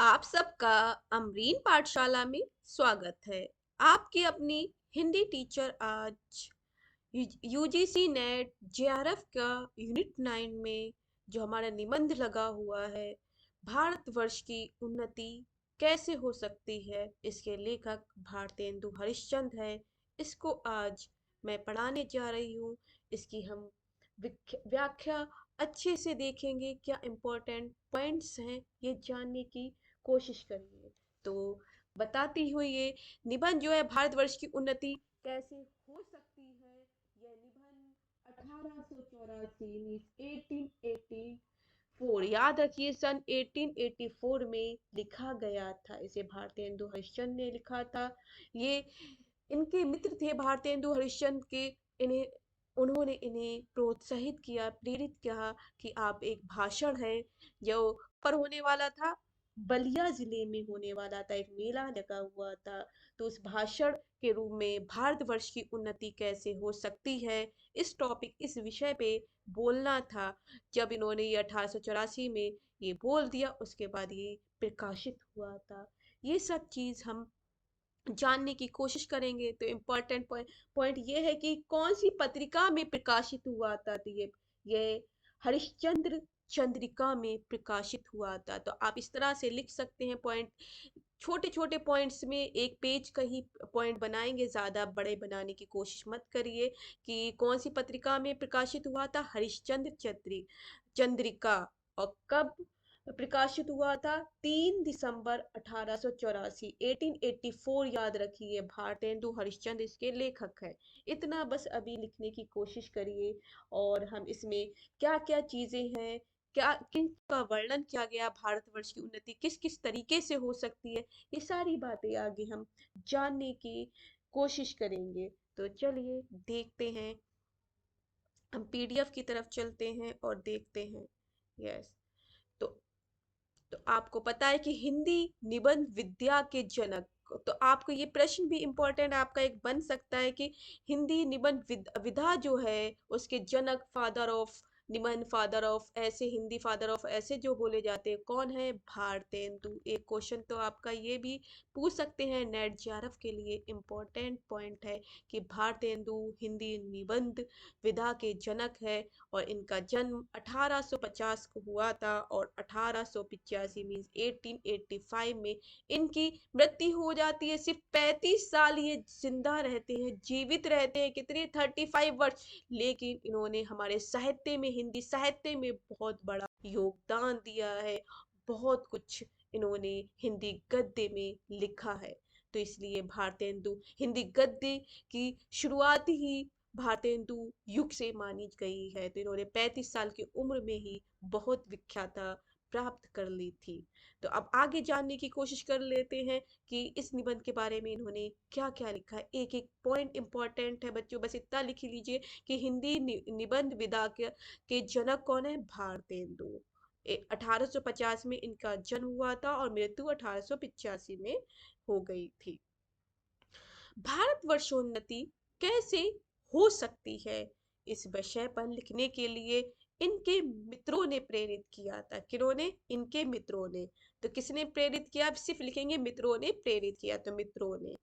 आप सबका अमरीन पाठशाला में स्वागत है। आपकी अपनी हिंदी टीचर आज यूजीसी नेट जेआरएफ का यूनिट 9 में जो हमारा निबंध लगा हुआ है, भारतवर्ष की उन्नति कैसे हो सकती है, इसके लेखक भारतेंदु हरिश्चंद्र है। इसको आज मैं पढ़ाने जा रही हूँ। इसकी हम व्याख्या अच्छे से देखेंगे, क्या इम्पोर्टेंट पॉइंट्स हैं ये जानने की कोशिश करेंगे। तो बताती हुई ये निबंध जो है, भारतवर्ष की उन्नति कैसे हो सकती है, यह निबंध 1884 1884, याद रखिए सन 1884 में लिखा गया था। इसे भारतेंदु हरिश्चंद्र ने लिखा था। ये इनके मित्र थे भारतेंदु हरिश्चंद्र के। इन्हें उन्होंने इन्हें प्रोत्साहित किया, प्रेरित किया कि आप एक भाषण है जो पर होने वाला था, बलिया जिले में होने वाला था, एक मेला लगा हुआ था। तो उस भाषण के रूप में भारतवर्ष की उन्नति कैसे हो सकती है, इस टॉपिक इस विषय पे बोलना था। जब इन्होंने ये 1884 में ये बोल दिया, उसके बाद ये प्रकाशित हुआ था। ये सब चीज हम जानने की कोशिश करेंगे। तो इम्पोर्टेंट पॉइंट ये है कि कौन सी पत्रिका में प्रकाशित हुआ था। तो ये हरिश्चंद्र चंद्रिका में प्रकाशित हुआ था। तो आप इस तरह से लिख सकते हैं पॉइंट, छोटे छोटे पॉइंट्स में एक पेज का ही पॉइंट बनाएंगे, ज्यादा बड़े बनाने की कोशिश मत करिए। कि कौन सी पत्रिका में प्रकाशित हुआ था, हरिश्चंद्र चंद्रिका। और कब प्रकाशित हुआ था, 3 दिसंबर 1884, 1884, याद रखिए। भारतेंदु हरिश्चंद्र इसके लेखक है। इतना बस अभी लिखने की कोशिश करिए। और हम इसमें क्या क्या चीजें हैं, क्या किन का वर्णन किया गया, भारतवर्ष की उन्नति किस किस तरीके से हो सकती है, ये सारी बातें आगे हम जानने की कोशिश करेंगे। तो चलिए देखते हैं, हम पीडीएफ की तरफ चलते हैं और देखते हैं। यस। तो तो आपको पता है कि हिंदी निबंध विद्या के जनक, तो आपको ये प्रश्न भी इम्पोर्टेंट आपका एक बन सकता है कि हिंदी निबंध विधा जो है, उसके जनक, फादर ऑफ निबंध, फादर ऑफ ऐसे, हिंदी फादर ऑफ ऐसे जो बोले जाते हैं, कौन है, भारतेंदु। एक क्वेश्चन तो आपका ये भी पूछ सकते हैं, नेट जेआरएफ के लिए इम्पोर्टेंट पॉइंट है कि भारतेंदु हिंदी निबंध विधा के जनक है। और इनका जन्म 1850 को हुआ था, और 1885 मीन्स 1885 में इनकी मृत्यु हो जाती है। सिर्फ 35 साल ये जिंदा रहते हैं, जीवित रहते हैं, कितने, 35 वर्ष। लेकिन इन्होंने हमारे साहित्य में, हिंदी साहित्य में बहुत बड़ा योगदान दिया है। बहुत कुछ इन्होंने हिंदी गद्य में लिखा है। तो इसलिए भारतेंदु हिंदी गद्य की शुरुआत ही भारतेंदु युग से मानी गई है। तो इन्होंने 35 साल की उम्र में ही बहुत विख्याता प्राप्त कर ली थी। तो अब आगे जानने की कोशिश कर लेते हैं कि इस निबंध के बारे में इन्होंने क्या क्या लिखा है। एक एक पॉइंट इंपॉर्टेंट है बच्चों, बस इतना लिख लीजिए कि हिंदी निबंध विधा के जनक कौन है, भारतेंदु। 1850 में इनका जन्म हुआ था और मृत्यु 1885 में हो गई थी। भारतवर्षोन्नति कैसे हो सकती है, इस विषय पर लिखने के लिए इनके मित्रों ने प्रेरित किया था। किन्होंने, इनके मित्रों ने। तो किसने प्रेरित किया, अब सिर्फ लिखेंगे मित्रों ने प्रेरित किया, तो मित्रों ने।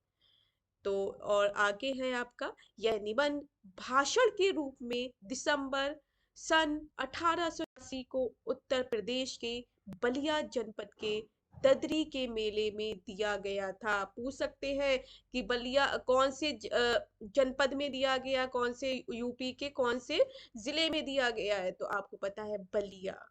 तो और आगे है आपका, यह निबंध भाषण के रूप में दिसंबर सन 1880 को उत्तर प्रदेश के बलिया जनपद के ददरी के मेले में दिया गया था। पूछ सकते हैं कि बलिया कौन से जनपद में दिया गया, कौन से यूपी के कौन से जिले में दिया गया है, तो आपको पता है बलिया।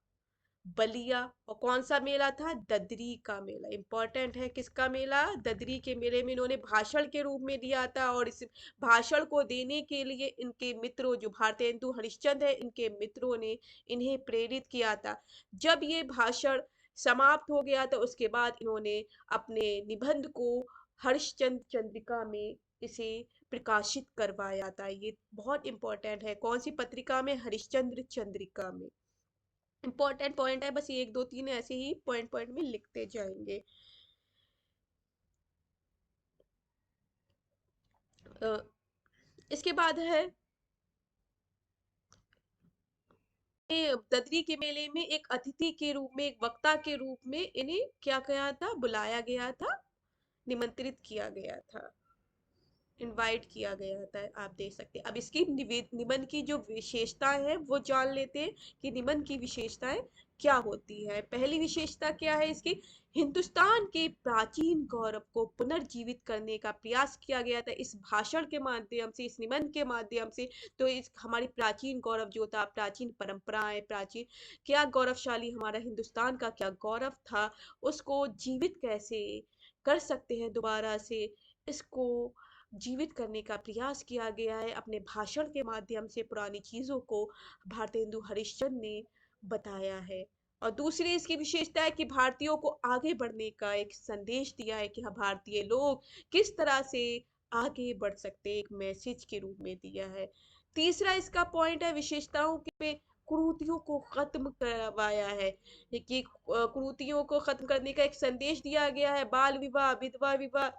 बलिया, और कौन सा मेला था, ददरी का मेला। इंपॉर्टेंट है, किसका मेला, ददरी के मेले में इन्होंने भाषण के रूप में दिया था। और इस भाषण को देने के लिए इनके मित्रों, जो भारतेंदु हरिश्चंद्र है, इनके मित्रों ने इन्हें प्रेरित किया था। जब ये भाषण समाप्त हो गया तो उसके बाद इन्होंने अपने निबंध को हरिश्चंद्र चंद्रिका में इसे प्रकाशित करवाया था। ये बहुत इंपॉर्टेंट है, कौन सी पत्रिका में, हरिश्चंद्र चंद्रिका में। इंपॉर्टेंट पॉइंट है, बस ये एक दो तीन ऐसे ही पॉइंट पॉइंट में लिखते जाएंगे। अ, इसके बाद है ददरी के मेले में एक अतिथि के रूप में, एक वक्ता के रूप में इन्हें क्या किया था, बुलाया गया था, निमंत्रित किया गया था, इनवाइट किया गया था। आप देख सकते हैं। अब इसकी निबंध की जो विशेषताएं हैं वो जान लेते हैं कि निबंध की विशेषताएं क्या होती है। पहली विशेषता क्या है इसकी, हिंदुस्तान के प्राचीन गौरव को पुनर्जीवित करने का प्रयास किया गया था इस भाषण के माध्यम से, इस निबंध के माध्यम से। तो इस हमारी प्राचीन गौरव जो था, प्राचीन परंपराएं, प्राचीन क्या गौरवशाली हमारा हिंदुस्तान का क्या गौरव था, उसको जीवित कैसे कर सकते हैं दोबारा से, इसको जीवित करने का प्रयास किया गया है अपने भाषण के माध्यम से। पुरानी चीजों को भारतेंदु हरिश्चंद्र ने बताया है। और दूसरी इसकी विशेषता है कि भारतीयों को आगे बढ़ने का एक संदेश दिया है कि हाँ, भारतीय लोग किस तरह से आगे बढ़ सकते हैं, एक मैसेज के रूप में दिया है। तीसरा इसका पॉइंट है विशेषताओं के पे, कुरीतियों को खत्म करवाया है कि कुरीतियों को खत्म करने का एक संदेश दिया गया है। बाल विवाह, विधवा विवाह,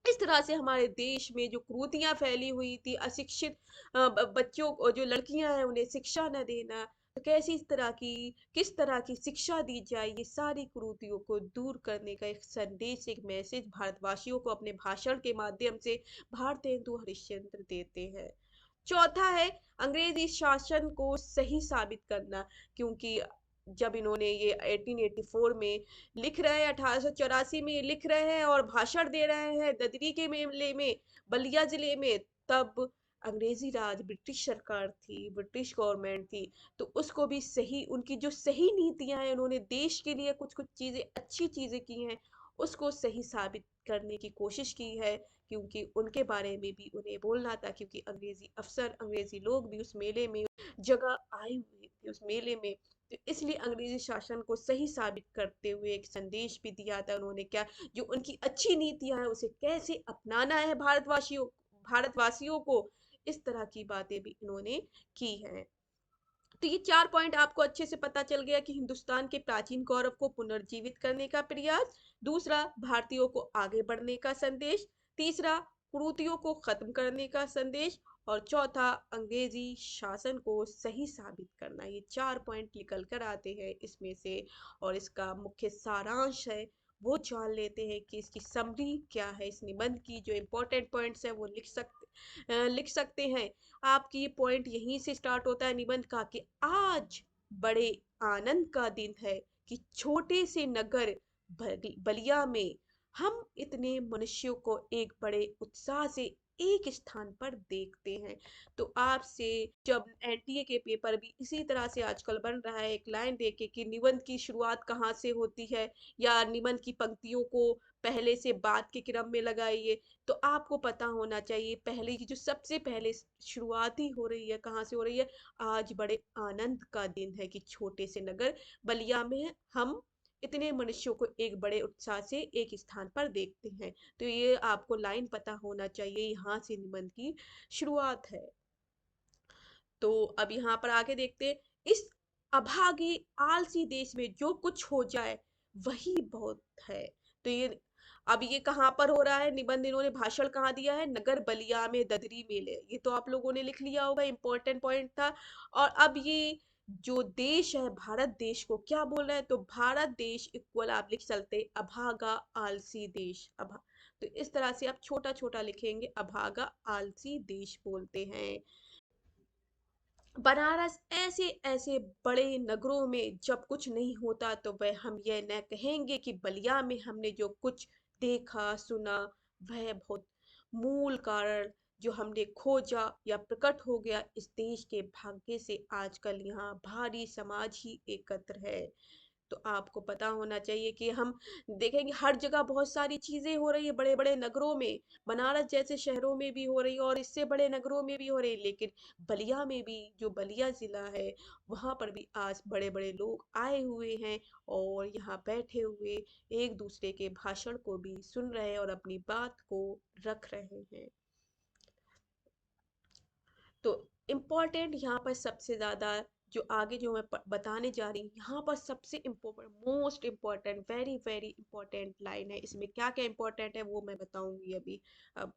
इस तरह से हमारे देश में जो कुरीतियां फैली हुई थी, अशिक्षित बच्चों को, जो लड़कियां हैं उन्हें शिक्षा न देना, तो कैसी इस तरह की, किस तरह की शिक्षा दी जाए, ये सारी कुरीतियों को दूर करने का एक संदेश, एक मैसेज भारतवासियों को अपने भाषण के माध्यम से भारतेंदु हरिश्चंद्र देते हैं। चौथा है अंग्रेजी शासन को सही साबित करना, क्योंकि जब इन्होंने ये 1884 में लिख रहे हैं, 1884 में लिख रहे हैं और भाषण दे रहे हैं ददरी के मेले में, बलिया जिले में, तब अंग्रेजी राज, ब्रिटिश सरकार थी, ब्रिटिश गवर्नमेंट थी। तो उसको भी सही, उनकी जो सही नीतियां हैं, उन्होंने देश के लिए कुछ कुछ चीजें, अच्छी चीजें की हैं, उसको सही साबित करने की कोशिश की है, क्योंकि उनके बारे में भी उन्हें बोलना था, क्योंकि अंग्रेजी अफसर, अंग्रेजी लोग भी उस मेले में जगह आए हुए थे उस मेले में। तो इसलिए अंग्रेजी शासन को सही साबित करते हुए एक संदेश भी दिया था उन्होंने, क्या जो उनकी अच्छी नीतियां हैं उसे कैसे अपनाना है भारतवासियों को, इस तरह की बातें भी इन्होंने की हैं। तो ये 4 पॉइंट आपको अच्छे से पता चल गया कि हिंदुस्तान के प्राचीन गौरव को पुनर्जीवित करने का प्रयास, दूसरा भारतीयों को आगे बढ़ने का संदेश, तीसरा कुरीतियों को खत्म करने का संदेश, और चौथा अंग्रेजी शासन को सही साबित करना। ये 4 पॉइंट निकल कर आते हैं इसमें से। और इसका मुख्य सारांश है वो जान लेते हैं कि इसकी समरी क्या है, इस निबंध की जो इम्पोर्टेंट पॉइंट्स है वो लिख सकते हैं। आपकी ये पॉइंट यहीं से स्टार्ट होता है निबंध का, कि आज बड़े आनंद का दिन है कि छोटे से नगर बलिया में हम इतने मनुष्यों को एक बड़े उत्साह से एक स्थान पर देखते हैं। तो आपसे जब एनटीए के पेपर भी इसी तरह से आजकल बन रहा है, एक लाइन देके कि निबंध की शुरुआत कहाँ से होती है, या निबंध की पंक्तियों को पहले से बाद के क्रम में लगाइए, तो आपको पता होना चाहिए पहले की जो सबसे पहले शुरुआत ही हो रही है कहाँ से हो रही है, आज बड़े आनंद का दिन है कि छोटे से नगर बलिया में हम इतने मनुष्यों को एक बड़े उत्साह से एक स्थान पर देखते हैं। तो ये आपको लाइन पता होना चाहिए, यहाँ से निबंध की शुरुआत है। तो अब यहाँ पर आगे देखते हैं, इस अभागे आलसी देश में जो कुछ हो जाए वही बहुत है। तो ये अब ये कहाँ पर हो रहा है निबंध, इन्होंने भाषण कहाँ दिया है, नगर बलिया में ददरी मेले, ये तो आप लोगों ने लिख लिया होगा, इंपॉर्टेंट पॉइंट था। और अब ये जो देश है, भारत देश को क्या बोल रहा है, तो भारत देश इक्वल आप लिख सकते अभागा आलसी देश, अभा, तो इस तरह से आप छोटा छोटा लिखेंगे, अभागा आलसी देश बोलते हैं। बनारस ऐसे ऐसे बड़े नगरों में जब कुछ नहीं होता तो वह हम यह न कहेंगे कि बलिया में हमने जो कुछ देखा सुना वह बहुत मूल कारण जो हमने खोजा या प्रकट हो गया इस देश के भाग्य से, आजकल यहाँ भारी समाज ही एकत्र है। तो आपको पता होना चाहिए कि हम देखेंगे हर जगह बहुत सारी चीजें हो रही है, बड़े बड़े नगरों में, बनारस जैसे शहरों में भी हो रही है और इससे बड़े नगरों में भी हो रही है, लेकिन बलिया में भी, जो बलिया जिला है, वहां पर भी आज बड़े बड़े लोग आए हुए हैं और यहाँ बैठे हुए एक दूसरे के भाषण को भी सुन रहे हैं और अपनी बात को रख रहे हैं। तो इम्पोर्टेंट यहाँ पर सबसे ज्यादा जो आगे जो मैं बताने जा रही हूँ, यहाँ पर सबसे important, most important, very very important line है। इसमें क्या क्या इम्पोर्टेंट है वो मैं बताऊंगी अभी। अब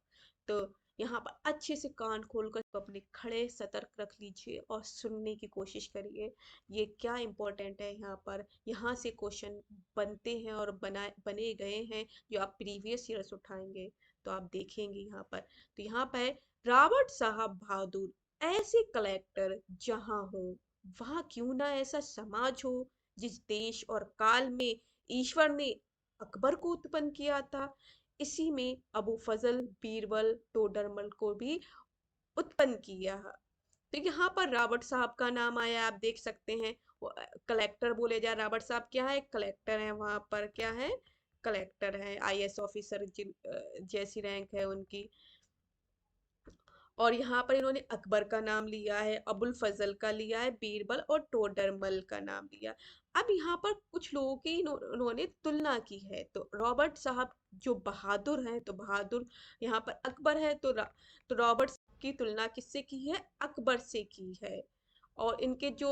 तो यहाँ पर अच्छे से कान खोलकर अपने खड़े सतर्क रख लीजिए और सुनने की कोशिश करिए। ये क्या इम्पोर्टेंट है यहाँ पर, यहाँ से क्वेश्चन बनते हैं और बने गए हैं, जो आप प्रीवियस ईयर्स उठाएंगे तो आप देखेंगे यहाँ पर। तो यहाँ पर रॉबर्ट साहब बहादुर, ऐसे कलेक्टर जहाँ हो, वहां क्यों ना ऐसा समाज हो जिस देश और काल में ईश्वर ने अकबर को उत्पन्न किया था, इसी में अबू फजल, बीरबल, टोडरमल को भी उत्पन्न किया। तो यहाँ पर रॉबर्ट साहब का नाम आया, आप देख सकते हैं। कलेक्टर बोले जा, रॉबर्ट साहब क्या है, कलेक्टर है। वहां पर क्या है, कलेक्टर है, आईएएस ऑफिसर जिन जैसी रैंक है उनकी। और यहाँ पर इन्होंने अकबर का नाम लिया है, अबुल फजल का लिया है, बीरबल और टोडरमल का नाम लिया। अब यहाँ पर कुछ लोगों की इन्होंने तुलना की है। तो रॉबर्ट साहब जो बहादुर हैं, तो बहादुर यहाँ पर अकबर है, तो रॉबर्ट की तुलना किससे की है, अकबर से की है। और इनके जो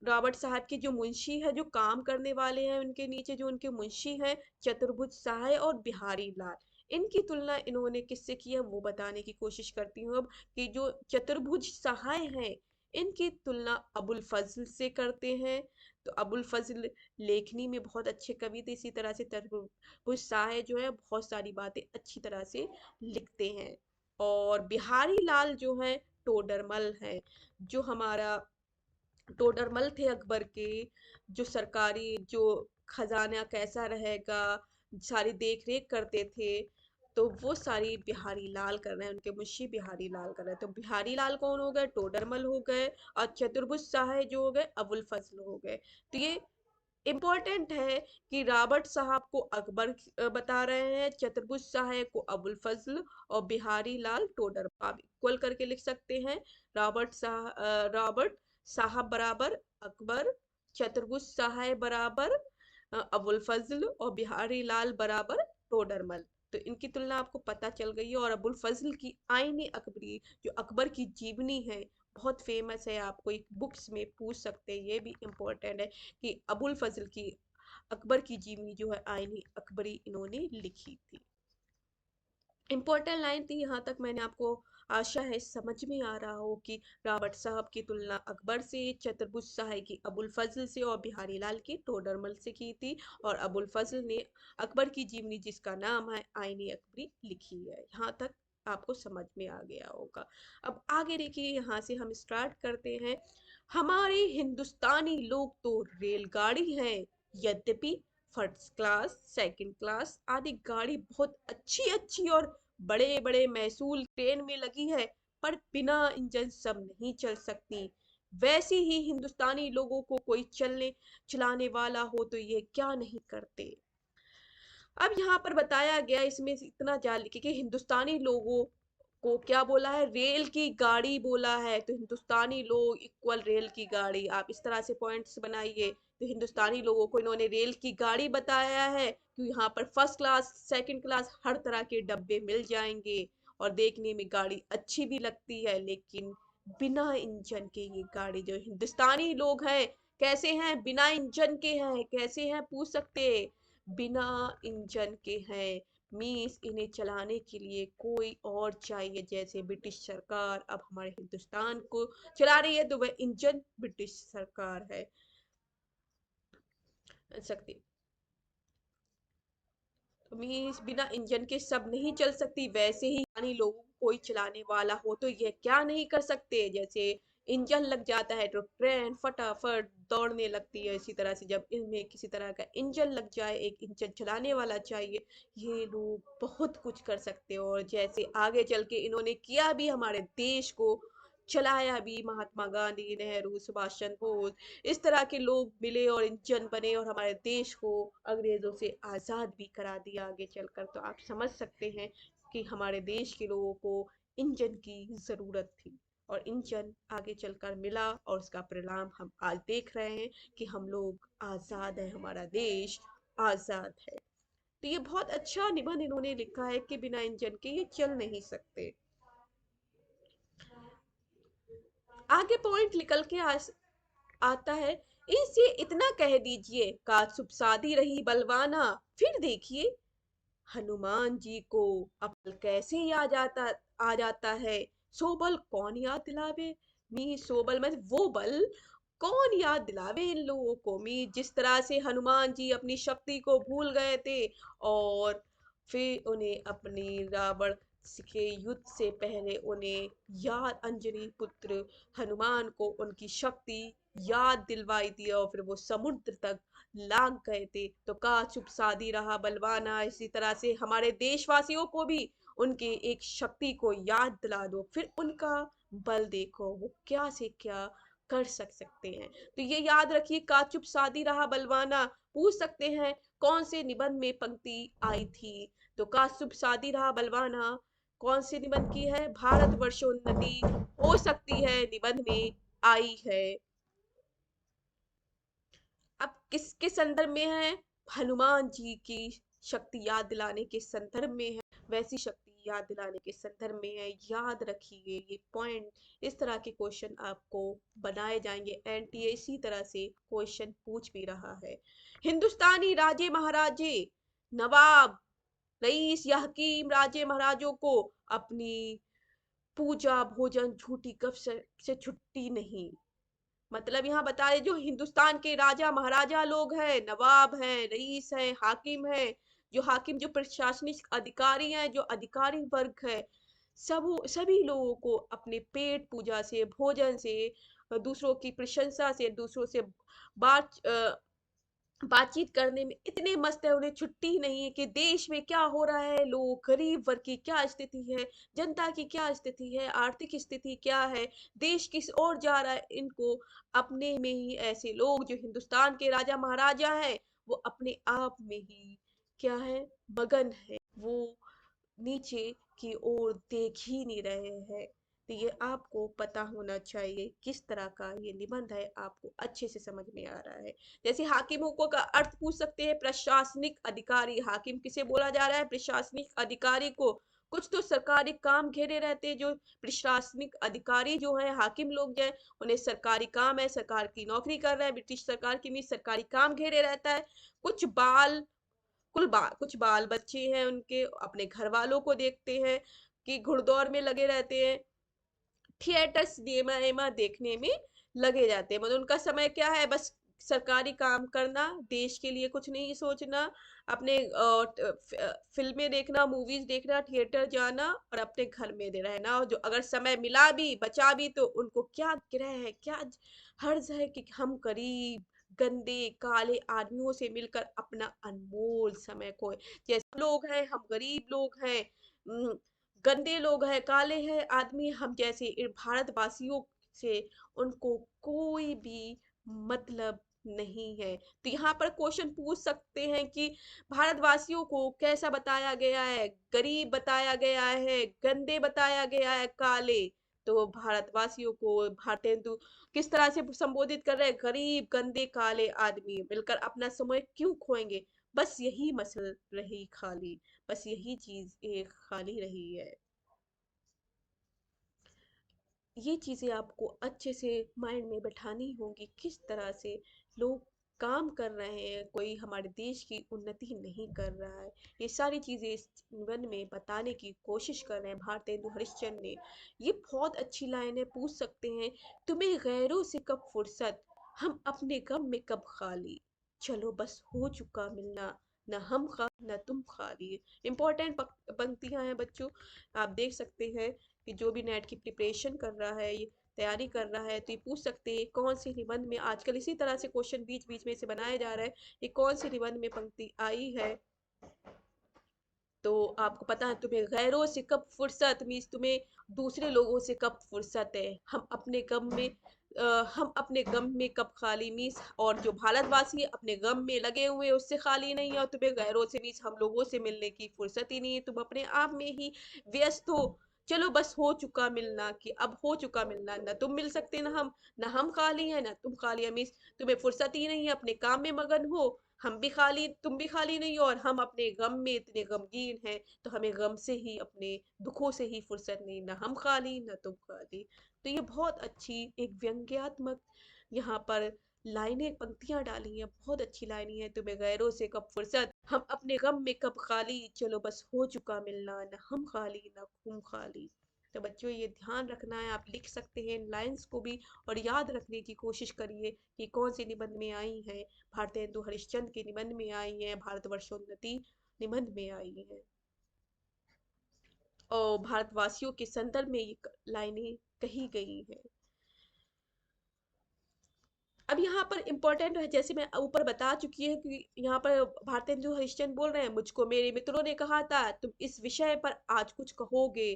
रॉबर्ट साहब के जो मुंशी है, जो काम करने वाले हैं उनके नीचे जो उनके मुंशी हैं, चतुर्भुज सहाय और बिहारी लाल, इनकी तुलना इन्होंने किससे की है वो बताने की कोशिश करती हूँ अब। कि जो चतुर्भुज सहाय हैं, इनकी तुलना अबुल फजल से करते हैं। तो अबुल फजल लेखनी में बहुत अच्छे कवि थे, इसी तरह से चतुर्भुज सहाय जो है बहुत सारी बातें अच्छी तरह से लिखते हैं। और बिहारी लाल जो है टोडरमल है, जो हमारा टोडरमल थे अकबर के, जो सरकारी जो खजाना कैसा रहेगा सारी देख रेख करते थे, तो वो सारी बिहारी लाल कर रहे हैं, उनके मुंशी बिहारी लाल कर रहे हैं। तो बिहारी लाल कौन हो गए, टोडरमल हो गए, और चतुर्भुज सहाय जो हो गए अबुल फजल हो गए। तो ये इम्पोर्टेंट है कि रॉबर्ट साहब को अकबर बता रहे हैं, चतुर्भुज सहाय को अबुल फजल, और बिहारी लाल टोडर। आप इक्वल करके लिख सकते हैं, रॉबर्ट साहब बराबर अकबर, चतुर्भुज सहाय बराबर अबुल फजल, और बिहारी लाल बराबर टोडरमल। तो इनकी तुलना आपको पता चल गई है। और अबुल फजल की आईने अकबरी, जो अकबर की जीवनी है, बहुत फेमस है, आपको एक बुक्स में पूछ सकते हैं, ये भी इम्पोर्टेंट है कि अबुल फजल की अकबर की जीवनी जो है आईनी अकबरी इन्होंने लिखी थी। इम्पोर्टेंट लाइन थी, यहाँ तक मैंने आपको आशा है समझ में आ रहा हो कि रॉबर्ट साहब की तुलना अकबर से, चतुर्भुज सहाय की अबुल फजल से, और बिहारी लाल की टोडरमल से की थी। और अबुल फजल ने अकबर की जीवनी जिसका नाम है आईनी अकबरी लिखी है। यहाँ तक आपको समझ में आ गया होगा। अब आगे देखिए, यहाँ से हम स्टार्ट करते हैं। हमारे हिंदुस्तानी लोग तो रेलगाड़ी हैं, यद्यपि फर्स्ट क्लास, सेकंड क्लास आदि गाड़ी बहुत अच्छी अच्छी और बड़े बड़े महसूल ट्रेन में लगी है, पर बिना इंजन सब नहीं चल सकती। वैसे ही हिंदुस्तानी लोगों को कोई चलने चलाने वाला हो तो ये क्या नहीं करते। अब यहाँ पर बताया गया, इसमें इतना जान लिखिए कि हिंदुस्तानी लोगों को क्या बोला है, रेल की गाड़ी बोला है। तो हिंदुस्तानी लोग इक्वल रेल की गाड़ी, आप इस तरह से पॉइंट्स बनाइए। तो हिंदुस्तानी लोगों को इन्होंने रेल की गाड़ी बताया है, कि यहाँ पर फर्स्ट क्लास, सेकंड क्लास हर तरह के डब्बे मिल जाएंगे, और देखने में गाड़ी अच्छी भी लगती है, लेकिन बिना इंजन के ये गाड़ी, जो हिंदुस्तानी लोग हैं कैसे हैं, बिना इंजन के हैं, कैसे हैं पूछ सकते, बिना इंजन के हैं। मीन्स इन्हें चलाने के लिए कोई और चाहिए, जैसे ब्रिटिश सरकार अब हमारे हिंदुस्तान को चला रही है, तो वह इंजन ब्रिटिश सरकार है सकती। मीन्स बिना इंजन के सब नहीं चल सकती। वैसे ही यानी लोगों को कोई चलाने वाला हो तो ये क्या नहीं कर सकते, जैसे इंजन लग जाता है तो ट्रेन फटाफट दौड़ने लगती है, इसी तरह से जब इनमें किसी तरह का इंजन लग जाए, एक इंजन चलाने वाला चाहिए, ये लोग बहुत कुछ कर सकते हैं। और जैसे आगे चल के इन्होंने किया भी, हमारे देश को चलाया भी, महात्मा गांधी, नेहरू, सुभाष चंद्र बोस, इस तरह के लोग मिले और इंजन बने, और हमारे देश को अंग्रेजों से आजाद भी करा दिया आगे चलकर। तो आप समझ सकते हैं कि हमारे देश के लोगों को इंजन की जरूरत थी, और इंजन आगे चलकर मिला, और उसका परिणाम हम आज देख रहे हैं कि हम लोग आजाद है, हमारा देश आजाद है। तो ये बहुत अच्छा निबंध इन्होंने लिखा है कि बिना इंजन के ये चल नहीं सकते। आगे पॉइंट निकल के आता है, इनसे इतना कह दीजिए का शुभ शादी रही बलवाना। फिर देखिए हनुमान जी को अब कैसे आ जाता है। सो बल कौन याद दिलावे मी, सो बल मतलब वो बल कौन याद दिलावे इन लोगों को मी, जिस तरह से हनुमान जी अपनी शक्ति को भूल गए थे और फिर उन्हें अपने रावण के युद्ध से पहले उन्हें याद, अंजनी पुत्र हनुमान को उनकी शक्ति याद दिलवाई थी और फिर वो समुद्र तक लाग गए थे। तो काश शुभ शादी रहा बलवाना, इसी तरह से हमारे देशवासियों को भी उनके एक शक्ति को याद दिला दो, फिर उनका बल देखो वो क्या से क्या कर सकते हैं। तो ये याद रखिए, काश शुभ शादी रहा बलवाना। पूछ सकते हैं कौन से निबंध में पंक्ति आई थी, तो काश शुभ शादी रहा बलवाना कौन से निबंध की है, भारत वर्षोन्नति हो सकती है निबंध में आई है। अब किसके संदर्भ में है, हनुमान जी की शक्ति याद दिलाने के संदर्भ में है, वैसी शक्ति याद दिलाने के संदर्भ में है। याद रखिए ये पॉइंट, इस तरह के क्वेश्चन आपको बनाए जाएंगे। एनटीए इसी तरह से क्वेश्चन पूछ भी रहा है। हिंदुस्तानी राजे महाराजे, नवाब, रईस या हकीम राजे महाराजों को अपनी पूजा भोजन झूठी गप से छुट्टी नहीं। मतलब यहाँ बता रहे जो हिंदुस्तान के राजा महाराजा लोग हैं, नवाब हैं, रईस हैं, हाकिम हैं, जो हाकिम जो प्रशासनिक अधिकारी हैं, जो अधिकारी वर्ग है, सब सभी लोगों को अपने पेट पूजा से, भोजन से, दूसरों की प्रशंसा से, दूसरों से बात बातचीत करने में इतने मस्त है, उन्हें छुट्टी नहीं है कि देश में क्या हो रहा है, लोग गरीब वर्ग की क्या स्थिति है, जनता की क्या स्थिति है, आर्थिक स्थिति क्या है, देश किस ओर जा रहा है। इनको अपने में ही ऐसे लोग जो हिंदुस्तान के राजा महाराजा हैं, वो अपने आप में ही क्या है, मगन है, वो नीचे की ओर देख ही नहीं रहे हैं। तो ये आपको पता होना चाहिए किस तरह का ये निबंध है, आपको अच्छे से समझ में आ रहा है। जैसे हाकिमों को का अर्थ पूछ सकते हैं, प्रशासनिक अधिकारी, हाकिम किसे बोला जा रहा है, प्रशासनिक अधिकारी को। कुछ तो सरकारी काम घेरे रहते हैं, जो प्रशासनिक अधिकारी जो है, हाकिम लोग जो है, उन्हें सरकारी काम है, सरकार की नौकरी कर रहे हैं, ब्रिटिश सरकार की भी सरकारी काम घेरे रहता है। कुछ कुछ बाल बच्चे हैं, उनके अपने घर वालों को देखते हैं कि घुड़दौड़ में लगे रहते हैं, थिएटर सिनेमा एमा देखने में लगे जाते हैं। मतलब उनका समय क्या है, बस सरकारी काम करना, देश के लिए कुछ नहीं सोचना, अपने फिल्में देखना, मूवीज देखना, थिएटर जाना और अपने घर में दे रहना। और जो अगर समय मिला भी बचा भी तो उनको क्या ग्रह है, क्या हर्ज है कि हम गरीब गंदे काले आदमियों से मिलकर अपना अनमोल समय खोए। जैसे लोग हैं, हम गरीब लोग हैं, गंदे लोग हैं, काले हैं आदमी हम जैसे भारतवासियों से उनको कोई भी मतलब नहीं है। तो यहाँ पर क्वेश्चन पूछ सकते हैं कि भारतवासियों को कैसा बताया गया है, गरीब बताया गया है, गंदे बताया गया है, काले। तो भारतवासियों को भारतेंदु किस तरह से संबोधित कर रहे हैं, गरीब गंदे काले आदमी मिलकर अपना समय क्यों खोएंगे। बस यही मसल रही खाली, बस यही चीज एक खाली रही है। ये चीजें आपको अच्छे से माइंड में बैठानी होंगी, किस तरह से लोग काम कर रहे हैं, कोई हमारे देश की उन्नति नहीं कर रहा है। ये सारी चीजें इस निबंध में बताने की कोशिश कर रहे हैं भारतेंदु हरिश्चंद्र ने। ये बहुत अच्छी लाइन है, पूछ सकते हैं तुम्हें गैरों से कब फुर्सत, हम अपने गम में कब खाली, चलो बस हो चुका मिलना, न हम खा न तुम खाली। इंपॉर्टेंट पंक्तियां हैं बच्चों, आप देख सकते हैं कि जो भी नेट की प्रिपरेशन कर रहा है, ये तैयारी कर रहा है, तो ये पूछ सकते हैं कौन सी निबंध में, आजकल इसी तरह से क्वेश्चन बीच बीच में से बनाया जा रहा है, ये कौन सी निबंध में पंक्ति आई है। तो आपको पता है तुम्हें गैरों से कब फुर्सत मीन्स तुम्हें दूसरे लोगों से कब फुर्सत है, हम अपने गम में कब खाली मीन्स, और जो भारतवासी अपने गम में लगे हुए हैं उससे खाली नहीं है, और तुम्हें गैरों से मीन्स हम लोगों से मिलने की फुर्सत ही नहीं है, तुम अपने आप में ही व्यस्त हो। चलो बस हो चुका मिलना, कि अब हो चुका मिलना, ना तुम मिल सकते ना हम खाली है, ना तुम खाली है मीन्स तुम्हें फुर्सत ही नहीं है, अपने काम में मगन हो, हम भी खाली तुम भी खाली नहीं हो, और हम अपने गम में इतने गमगीन हैं, तो हमें गम से ही अपने दुखों से ही फुर्सत नहीं, ना हम खाली ना तुम खाली। तो ये बहुत अच्छी एक व्यंग्यात्मक यहाँ पर लाइनें पंक्तियां डाली हैं, बहुत अच्छी लाइनें हैं। तुम्हें गैरों से कब फुर्सत, हम अपने गम में कब खाली, चलो बस हो चुका मिलना, न हम खाली न तुम खाली। तो बच्चों ये ध्यान रखना है, आप लिख सकते हैं इन लाइंस को भी और याद रखने की कोशिश करिए कि कौन सी निबंध में आई है। भारतेंदु हरिश्चंद्र के निबंध में आई है, भारतवर्षोन्नति निबंध में आई है और भारतवासियों के संदर्भ में ये लाइनें कही गई हैं। अब यहाँ पर इम्पोर्टेंट है, जैसे मैं ऊपर बता चुकी है कि यहाँ पर भारतेंदु हरिश्चंद्र बोल रहे हैं, मुझको मेरे मित्रों ने कहा था तुम इस विषय पर आज कुछ कहोगे,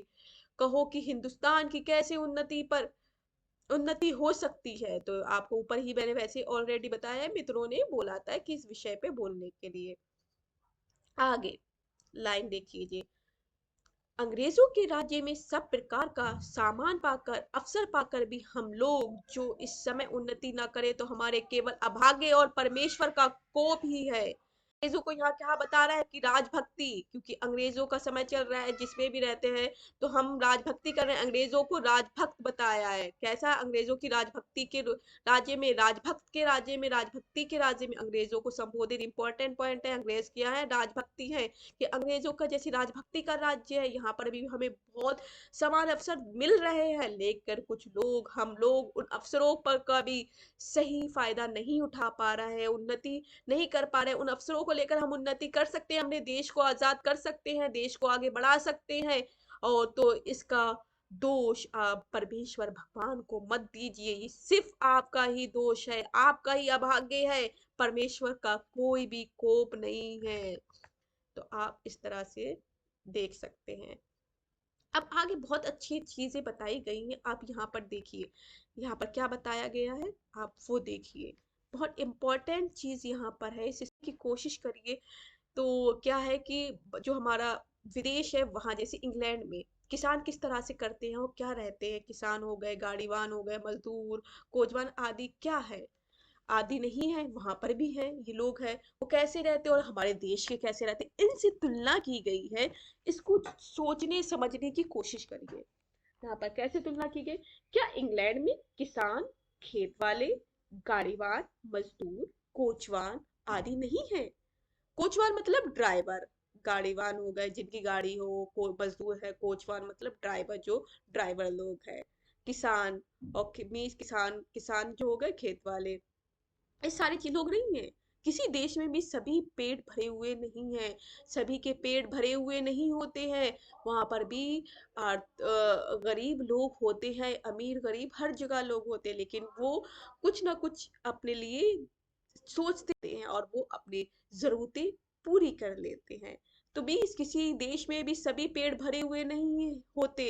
कहो कि हिंदुस्तान की कैसे उन्नति हो सकती है। तो आपको ऊपर ही मैंने वैसे ऑलरेडी बताया है, मित्रों ने बोला था कि इस विषय पे बोलने के लिए। आगे लाइन देखिए, अंग्रेजों के राज्य में सब प्रकार का सामान पाकर, अवसर पाकर भी हम लोग जो इस समय उन्नति न करे तो हमारे केवल अभागे और परमेश्वर का कोप ही है। अंग्रेजों को यहाँ क्या बता रहा है कि राजभक्ति, क्योंकि अंग्रेजों का समय चल रहा है जिसमें भी रहते हैं तो हम राजभक्ति कर रहे हैं। अंग्रेजों को राजभक्त बताया है, कैसा अंग्रेजों की राजभक्ति के राज्य में, राजभक्त के राज्य में, राजभक्ति के राज्य में अंग्रेजों को संबोधित। इंपॉर्टेंट पॉइंट है, अंग्रेज क्या है, राजभक्ति है कि अंग्रेजों का जैसी राजभक्ति का राज्य है, यहाँ पर भी हमें बहुत समान अवसर मिल रहे हैं, लेकर कुछ लोग, हम लोग उन अवसरों पर का भी सही फायदा नहीं उठा पा रहे हैं, उन्नति नहीं कर पा रहे। उन अवसरों को लेकर हम उन्नति कर सकते हैं, अपने देश को आजाद कर सकते हैं, देश को आगे बढ़ा सकते हैं। और तो इसका दोष आप परमेश्वर भगवान को मत दीजिए, ये सिर्फ आपका ही दोष है, आपका ही अभाग्य है, परमेश्वर का कोई भी कोप नहीं है। तो आप इस तरह से देख सकते हैं। अब आगे बहुत अच्छी चीजें बताई गई हैं, आप यहाँ पर देखिए, यहाँ पर क्या बताया गया है आप वो देखिए। बहुत इंपॉर्टेंट चीज यहाँ पर है, इसकी कोशिश करिए। तो क्या है कि जो हमारा विदेश है वहां, जैसे इंग्लैंड में किसान किस तरह से करते हैं और क्या रहते हैं, किसान हो गए, गाड़ीवान हो गए, मजदूर, कोजवान आदि क्या है, आदि नहीं है, वहां पर भी है ये लोग हैं, वो कैसे रहते हैं और हमारे देश के कैसे रहते हैं, इनसे तुलना की गई है। इसको सोचने समझने की कोशिश करिए। यहाँ पर कैसे तुलना की गई, क्या इंग्लैंड में किसान, खेत वाले, गाड़ीवान, मजदूर, कोचवान आदि नहीं है। कोचवान मतलब ड्राइवर, गाड़ीवान हो गए जिनकी गाड़ी हो, मजदूर है, कोचवान मतलब ड्राइवर, जो ड्राइवर लोग है, किसान और मीन्स किसान, किसान जो हो गए खेत वाले, ये सारे चीज लोग नहीं है। किसी देश में भी सभी पेट भरे हुए नहीं है, सभी के पेट भरे हुए नहीं होते हैं, वहां पर भी गरीब लोग होते हैं, अमीर गरीब हर जगह लोग होते हैं, लेकिन वो कुछ ना कुछ अपने लिए सोचते हैं और वो अपनी जरूरतें पूरी कर लेते हैं। तो भी किसी देश में भी सभी पेट भरे हुए नहीं होते,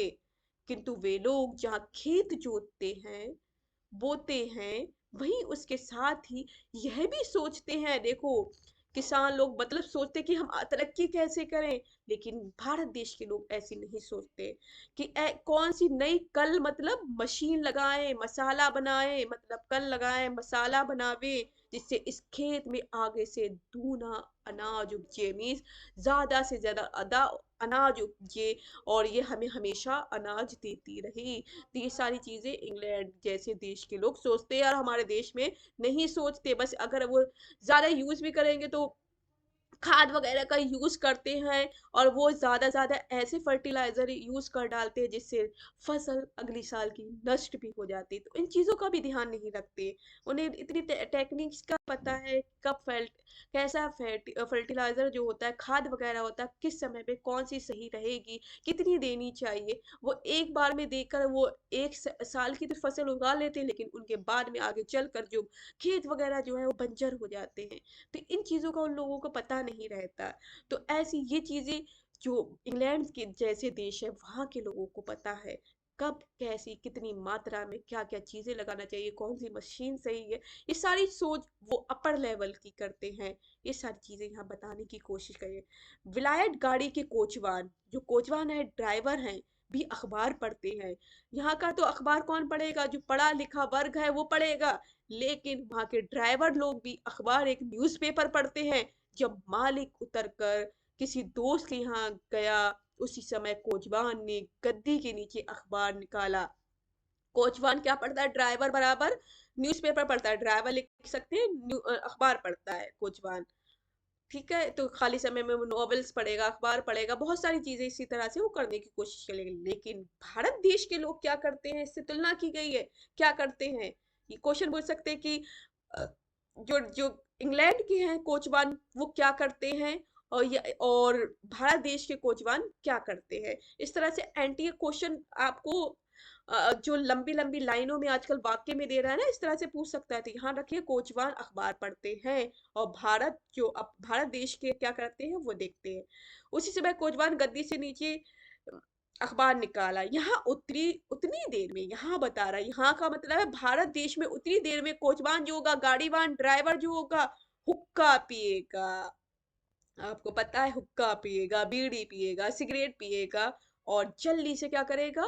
किंतु वे लोग जहाँ खेत जोतते हैं, बोते हैं, वहीं उसके साथ ही यह भी सोचते हैं, देखो किसान लोग मतलब सोचते कि हम तरक्की कैसे करें, लेकिन भारत देश के लोग ऐसे नहीं सोचते कि कौन सी नई कल मतलब मशीन लगाएं, मसाला बनाएं, मतलब कल लगाएं, मसाला बनावे, जिससे इस खेत में आगे से दूना अनाज उपजे, मीन्स ज्यादा से ज्यादा अनाज उपजे और ये हमें हमेशा अनाज देती रही। तो ये सारी चीजें इंग्लैंड जैसे देश के लोग सोचते हैं और हमारे देश में नहीं सोचते। बस अगर वो ज्यादा यूज भी करेंगे तो खाद वगैरह का यूज करते हैं और वो ज्यादा ऐसे फर्टिलाइजर यूज कर डालते हैं जिससे फसल अगली साल की नष्ट भी हो जाती है। तो इन चीजों का भी ध्यान नहीं रखते, उन्हें इतनी टेक्निक्स का पता है, कब कैसा फर्टिलाइजर जो होता है, खाद वगैरह होता है, किस समय पे कौन सी सही रहेगी, कितनी देनी चाहिए, वो एक बार में देकर वो एक साल की तो फसल उगा लेते हैं, लेकिन उनके बाद में आगे चलकर जो खेत वगैरह जो है वो बंजर हो जाते हैं। तो इन चीजों का उन लोगों को पता नहीं रहता। तो ऐसी ये चीजें जो इंग्लैंड के जैसे देश है वहां के लोगों को पता है, कब कैसी कितनी मात्रा में क्या क्या चीजें लगाना चाहिए, कौन सी मशीन सही है, ये सारी सोच वो अपर लेवल की करते हैं। ये सारी चीजें यहाँ बताने की कोशिश करें। विलायत गाड़ी के कोचवान, जो कोचवान है, ड्राइवर हैं, भी अखबार पढ़ते हैं। यहाँ का तो अखबार कौन पढ़ेगा, जो पढ़ा लिखा वर्ग है वो पढ़ेगा, लेकिन वहां के ड्राइवर लोग भी अखबार, एक न्यूज़पेपर पढ़ते हैं। जब मालिक उतर कर किसी दोस्त के यहाँ गया, उसी समय कोचवान ने गद्दी के नीचे अखबार निकाला। कोचवान क्या पढ़ता है, ड्राइवर बराबर न्यूज़पेपर पढ़ता है, ड्राइवर लिख सकते हैं, अखबार पढ़ता है कोचवान। ठीक है, तो खाली समय में वो नॉवेल्स पढ़ेगा, अखबार पढ़ेगा, बहुत सारी चीजें इसी तरह से वो करने की कोशिश करेंगे। लेकिन भारत देश के लोग क्या करते हैं, इससे तुलना की गई है, क्या करते हैं, ये क्वेश्चन बोल सकते हैं कि अ, जो जो इंग्लैंड के हैं कोचवान वो क्या करते हैं, और भारत देश के कोचवान क्या करते हैं। इस तरह से एंटी क्वेश्चन आपको जो लंबी लंबी लाइनों में आजकल वाक्य में दे रहा है ना, इस तरह से पूछ सकता है। तो यहाँ रखिए, कोचवान अखबार पढ़ते हैं और भारत देश के क्या करते हैं वो देखते हैं। उसी समय कोचवान गद्दी से नीचे अखबार निकाला, यहाँ उतरी उतनी देर में, यहाँ बता रहा है, यहाँ का मतलब है भारत देश में उतनी देर में कोचवान जो होगा, गाड़ीवान ड्राइवर जो होगा, हुक्का पिएगा। आपको पता है, हुक्का पिएगा, बीड़ी पिएगा, सिगरेट पिएगा, और जल्दी से क्या करेगा,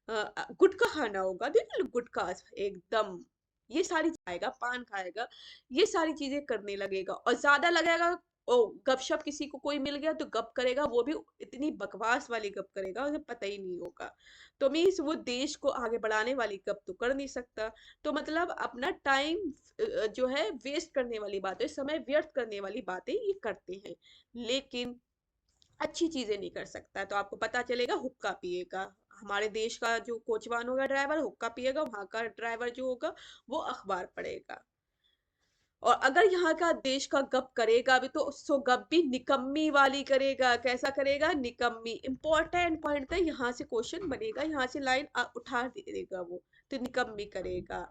गुटखा खाना होगा, बिल्कुल गुटखा एकदम, ये सारी खाएगा, पान खाएगा, ये सारी चीजें करने लगेगा। और ज्यादा लगेगा, ओ गपशप, किसी को कोई मिल गया तो गप करेगा, वो भी इतनी बकवास वाली गप करेगा उसे पता ही नहीं होगा। तो मीन्स वो देश को आगे बढ़ाने वाली गप तो कर नहीं सकता। तो मतलब अपना टाइम जो है वेस्ट करने वाली बातें, समय व्यर्थ करने वाली बातें ये करते हैं, लेकिन अच्छी चीजें नहीं कर सकता। तो आपको पता चलेगा, हुक्का पिएगा, हमारे देश का जो कोचवान होगा ड्राइवर हुक्का पिएगा, वहां का ड्राइवर जो होगा वो अखबार पढ़ेगा। और अगर यहाँ का देश का गप करेगा भी, तो उसको गप भी निकम्मी वाली करेगा। कैसा करेगा, निकम्मी। इंपॉर्टेंट पॉइंट है, यहाँ से क्वेश्चन बनेगा, यहाँ से लाइन उठा देगा वो, तो निकम्मी करेगा।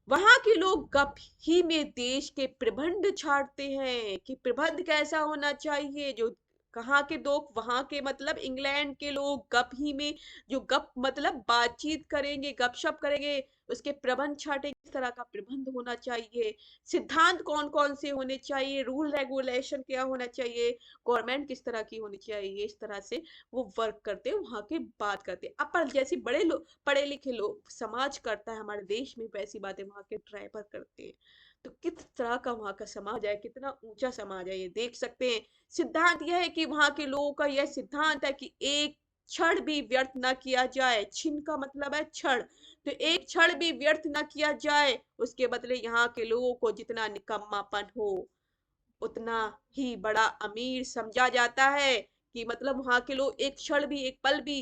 वहां के लोग गप ही में देश के प्रबंध छाड़ते हैं कि प्रबंध कैसा होना चाहिए। जो कहाँ के लोग, वहां के मतलब इंग्लैंड के लोग गप ही में, जो गप मतलब बातचीत करेंगे, गपशप करेंगे, उसके प्रबंध छाटेंगे, किस तरह का प्रबंध होना चाहिए, सिद्धांत कौन कौन से होने चाहिए, रूल रेगुलेशन क्या होना चाहिए, गवर्नमेंट किस तरह की होनी चाहिए, इस तरह से वो वर्क करते हैं, वहां के बात करते हैं। अपन जैसे बड़े लोग, पढ़े लिखे लोग, समाज करता है हमारे देश में वैसी बातें वहां के ड्राइवर करते हैं। तो किस तरह का वहां का समाज है, कितना ऊंचा समाज है, ये देख सकते हैं। सिद्धांत यह है कि वहां के लोगों का यह सिद्धांत है कि एक क्षण भी व्यर्थ न किया जाए। छिन का मतलब है क्षण, तो एक क्षण भी व्यर्थ न किया जाए, उसके बदले यहाँ के लोगों को जितना निकम्मापन हो उतना ही बड़ा अमीर समझा जाता है। कि मतलब वहां के लोग एक क्षण भी, एक पल भी,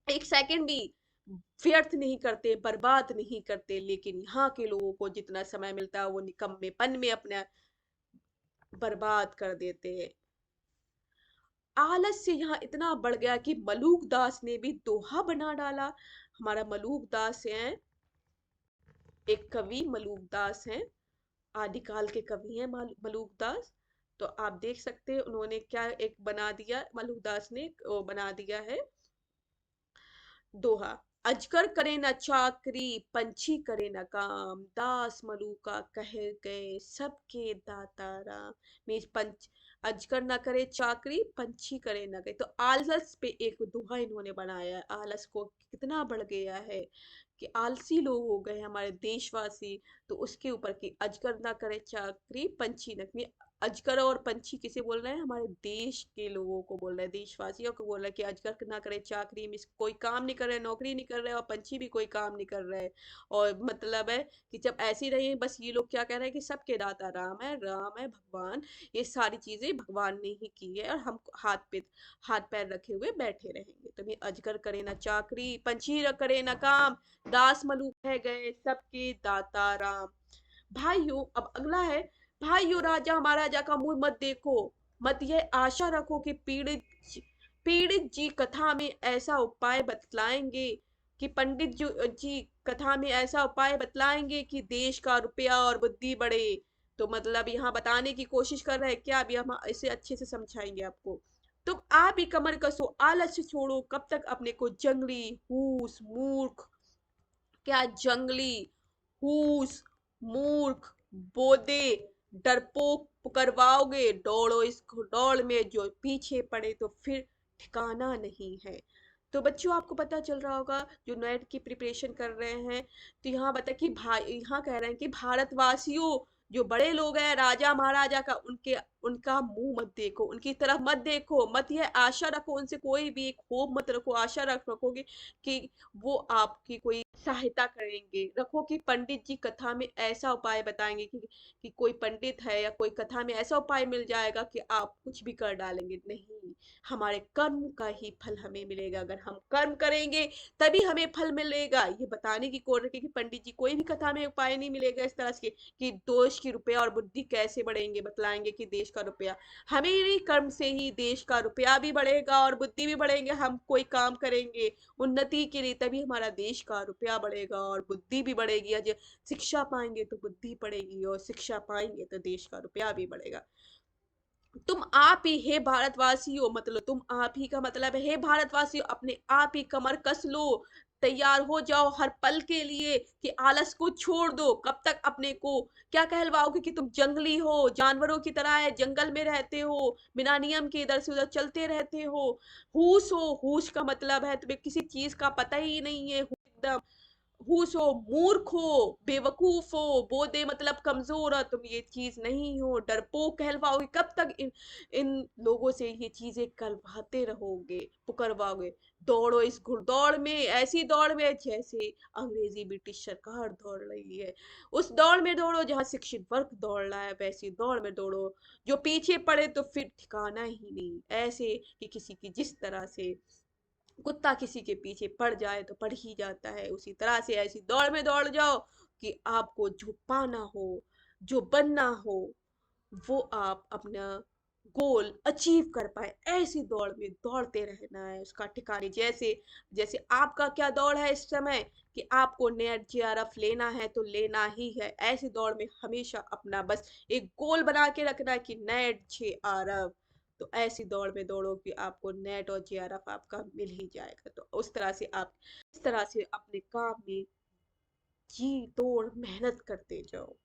एक सेकंड भी व्यर्थ नहीं करते, बर्बाद नहीं करते। लेकिन यहाँ के लोगों को जितना समय मिलता है वो निकम्मेपन में अपना बर्बाद कर देते हैं। आलस से यहाँ इतना बढ़ गया कि मलूक दास ने भी दोहा बना डाला। हमारा मलूक दास है, एक कवि मलूक दास हैं, आदिकाल के कवि हैं मलूक दास। तो आप देख सकते हैं उन्होंने क्या एक बना दिया, मलूक दास ने वो बना दिया है दोहा। अजगर करे न चाकरी, पंछी करे न काम, दास मलूका कहे गए सबके दाता राम। मीन्स पंच अजगर ना करे चाकरी, पंछी करे न गए। तो आलस पे एक दोहा इन्होंने बनाया है। आलस को कितना बढ़ गया है कि आलसी लोग हो गए हमारे देशवासी। तो उसके ऊपर कि अजगर ना करे चाकरी, पंछी न, अजगर और पंछी किसे बोल रहे हैं, हमारे देश के लोगों को बोल रहे हैं, देशवासियों को बोल रहे हैं कि अजगर ना करे चाकरी, में कोई काम नहीं कर रहे, नौकरी नहीं कर रहे, और पंछी भी कोई काम नहीं कर रहे। और मतलब है कि जब ऐसी रही बस, ये लोग क्या कह रहे हैं कि सबके दाता राम है भगवान, ये सारी चीजें भगवान ने ही की है, और हम हाथ पैर रखे हुए बैठे रहेंगे। तो ये अजगर करे ना चाकरी, पंछी करे ना काम, दास मलूक है गए सबके दाता राम। भाइयों, अब अगला है, भाइयों राजा महाराजा का मुंह मत देखो, मत यह आशा रखो कि पीड़ित जी कथा में ऐसा उपाय बतलाएंगे, कि जी कथा में ऐसा उपाय बतलाएंगे कि देश का रुपया और बुद्धि बढ़े। तो मतलब यहाँ बताने की कोशिश कर रहे हैं क्या, अभी हम इसे अच्छे से समझाएंगे आपको। तुम आप ही कमर कसो, आलस्य छोड़ो, कब तक अपने को जंगली हूस मूर्ख, क्या जंगली हूस मूर्ख बोदे डरपोक पुकरवाओगे। दौड़ो इस दौड़ में, जो पीछे पड़े तो फिर ठिकाना नहीं है। तो बच्चों, आपको पता चल रहा होगा जो नेट की प्रिपरेशन कर रहे हैं, तो यहाँ बता कि यहाँ कह रहे हैं कि भारतवासियों, जो बड़े लोग हैं राजा महाराजा का, उनके उनका मुंह मत देखो, उनकी तरफ मत देखो, मत यह आशा रखो उनसे, कोई भी एक होप मत रखो, आशा रखोगे कि वो आपकी कोई सहायता करेंगे। रखो कि पंडित जी कथा में ऐसा उपाय बताएंगे कि कोई पंडित है या कोई कथा में ऐसा उपाय मिल जाएगा कि आप कुछ भी कर डालेंगे। नहीं, हमारे कर्म का ही फल हमें मिलेगा। अगर हम कर्म करेंगे तभी हमें फल मिलेगा। ये बताने की कोशिश रखिए कि पंडित जी कोई भी कथा में उपाय नहीं मिलेगा इस तरह से कि देश की रुपया और बुद्धि कैसे बढ़ेंगे, बतलाएंगे कि देश का रुपया, हमें कर्म से ही देश का रुपया भी बढ़ेगा और बुद्धि भी बढ़ेंगे। हम कोई काम करेंगे उन्नति के लिए तभी हमारा देश का रुपया बढ़ेगा और बुद्धि भी बढ़ेगी। आज शिक्षा पाएंगे तो बुद्धि बढ़ेगी और शिक्षा पाएंगे तो देश का रुपया भी बढ़ेगा। तुम आप ही हे भारतवासियों, मतलब तुम आप ही का मतलब है हे भारतवासियों, अपने आप ही कमर कस लो, तैयार हो जाओ हर पल के लिए कि आलस को छोड़ दो। कब तक अपने को क्या कहलवाओगे कि तुम जंगली हो, जानवरों की तरह है, जंगल में रहते हो, बिना नियम के इधर से उधर चलते रहते हो। होश हो, होश का मतलब है तुम्हें किसी चीज का पता ही नहीं है, एकदम होश हो, मूर्ख हो, बेवकूफ हो, बोधे मतलब कमजोर हो, तुम ये चीज नहीं हो, डरपोक कहलवाओगे। कब तक इन लोगों से ये चीजें करवाते रहोगे, पुकरवाओगे। दौड़ो इस घुड़दौड़ में, ऐसी दौड़ में जैसे अंग्रेजी ब्रिटिश सरकार दौड़ रही है, उस दौड़ में दौड़ो जहां शिक्षित वर्ग दौड़ रहा है, वैसी दौड़ में दौड़ो। जो पीछे पड़े तो फिर ठिकाना ही नहीं, ऐसे कि किसी की जिस तरह से कुत्ता किसी के पीछे पड़ जाए तो पड़ ही जाता है, उसी तरह से ऐसी दौड़ में दौड़ जाओ कि आपको जो पाना हो, जो बनना हो, वो आप अपना गोल अचीव कर पाए। ऐसी दौड़ में दौड़ते रहना है, उसका ठिकाने जैसे जैसे आपका क्या दौड़ है इस समय कि आपको नेट जेआरएफ लेना है तो लेना ही है। ऐसी दौड़ में हमेशा अपना बस एक गोल बना के रखना है कि नेट जेआरएफ, तो ऐसी दौड़ में दौड़ो कि आपको नेट और जेआरएफ आपका मिल ही जाएगा। तो उस तरह से आप इस तरह से अपने काम में जी तोड़ मेहनत करते जाओ।